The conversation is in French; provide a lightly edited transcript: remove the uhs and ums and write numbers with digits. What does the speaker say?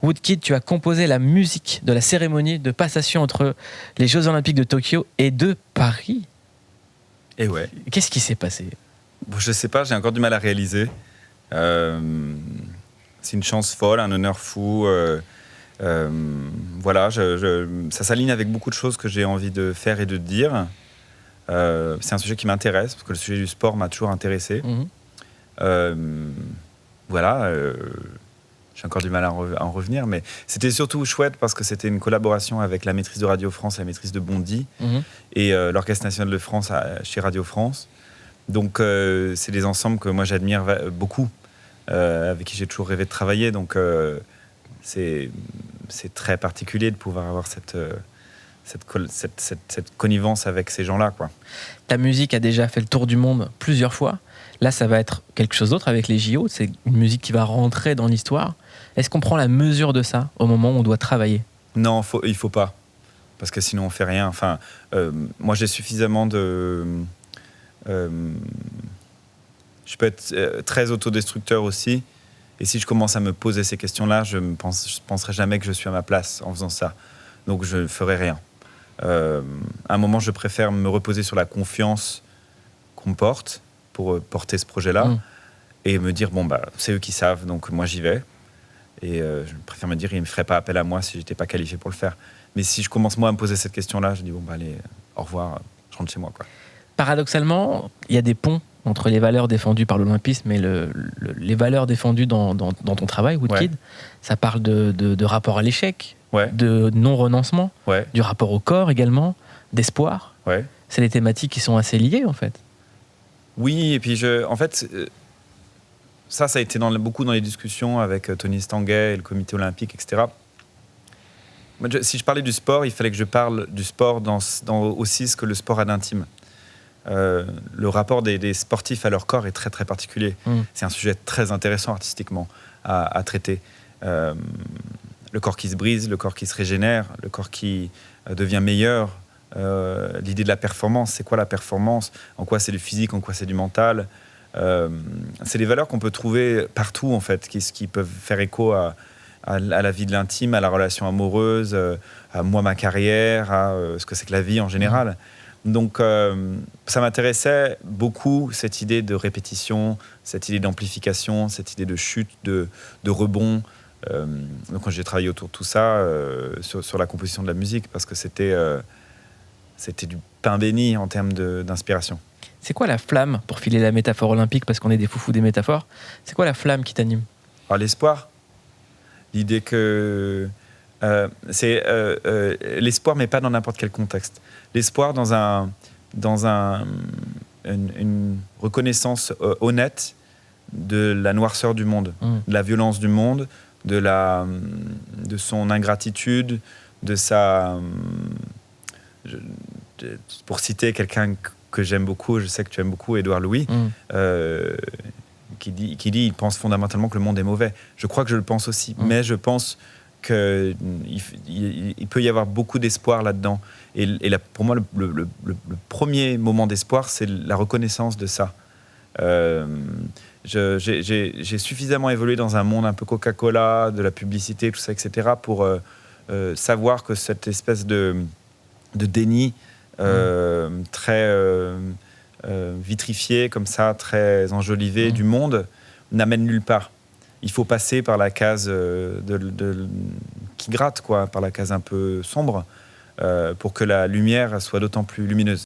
Woodkid, tu as composé la musique de la cérémonie de passation entre les Jeux Olympiques de Tokyo et de Paris. Et ouais. Qu'est-ce qui s'est passé ? Bon, je sais pas, j'ai encore du mal à réaliser. C'est une chance folle, un honneur fou. Voilà, ça s'aligne avec beaucoup de choses que j'ai envie de faire et de dire. C'est un sujet qui m'intéresse, parce que le sujet du sport m'a toujours intéressé. Voilà, j'ai encore du mal à en revenir, mais c'était surtout chouette parce que c'était une collaboration avec la maîtrise de Radio France et la maîtrise de Bondy et l'Orchestre National de France chez Radio France. Donc c'est des ensembles que moi j'admire beaucoup, avec qui j'ai toujours rêvé de travailler. Donc c'est très particulier de pouvoir avoir cette connivence avec ces gens-là, quoi. Ta musique a déjà fait le tour du monde plusieurs fois. Là, ça va être quelque chose d'autre avec les JO. C'est une musique qui va rentrer dans l'histoire. Est-ce qu'on prend la mesure de ça au moment où on doit travailler ? Non, il faut pas. Parce que sinon, on fait rien. Enfin, moi, j'ai suffisamment de... je peux être très autodestructeur aussi. Et si je commence à me poser ces questions-là, je penserai jamais que je suis à ma place en faisant ça. Donc, je ne ferai rien. À un moment, je préfère me reposer sur la confiance qu'on me porte pour porter ce projet-là et me dire, bon, bah, c'est eux qui savent, donc moi, j'y vais. Et je préfère me dire, ils ne me feraient pas appel à moi si je n'étais pas qualifié pour le faire. Mais si je commence, moi, à me poser cette question-là, je dis, bon, bah, allez, au revoir, je rentre chez moi, quoi. Paradoxalement, il y a des ponts entre les valeurs défendues par l'olympisme et les valeurs défendues dans ton travail, Woodkid. Ça parle de rapport à l'échec, de non-renoncement, du rapport au corps également, d'espoir. C'est des thématiques qui sont assez liées, en fait. Oui, et puis en fait, ça a été beaucoup dans les discussions avec Tony Stanguet et le comité olympique, etc. Moi, si je parlais du sport, il fallait que je parle du sport dans aussi ce que le sport a d'intime. Le rapport des sportifs à leur corps est très, très particulier. C'est un sujet très intéressant artistiquement à traiter. Le corps qui se brise, le corps qui se régénère, le corps qui devient meilleur. L'idée de la performance, c'est quoi la performance ? En quoi c'est du physique, en quoi c'est du mental ? C'est des valeurs qu'on peut trouver partout, en fait, qui peuvent faire écho à la vie de l'intime, à la relation amoureuse, à moi, ma carrière, à ce que c'est que la vie en général. Donc, ça m'intéressait beaucoup, cette idée de répétition, cette idée d'amplification, cette idée de chute, de rebond. Donc, quand j'ai travaillé autour de tout ça, sur la composition de la musique, parce que c'était du pain béni en termes d'inspiration. C'est quoi la flamme, pour filer la métaphore olympique, parce qu'on est des foufous des métaphores, c'est quoi la flamme qui t'anime ? Alors, l'espoir. L'idée que... c'est l'espoir, mais pas dans n'importe quel contexte. L'espoir dans une reconnaissance honnête de la noirceur du monde, de la violence du monde, de son ingratitude, de sa... pour citer quelqu'un que j'aime beaucoup, je sais que tu aimes beaucoup, Édouard Louis, qui dit il pense fondamentalement que le monde est mauvais. Je crois que je le pense aussi, mais je pense qu'il peut y avoir beaucoup d'espoir là-dedans. Et pour moi, le premier moment d'espoir, c'est la reconnaissance de ça. J'ai suffisamment évolué dans un monde un peu Coca-Cola, de la publicité, tout ça, etc., pour savoir que cette espèce de déni très vitrifié, comme ça, très enjolivé du monde, n'amène nulle part. Il faut passer par la case qui gratte, quoi, par la case un peu sombre, pour que la lumière soit d'autant plus lumineuse.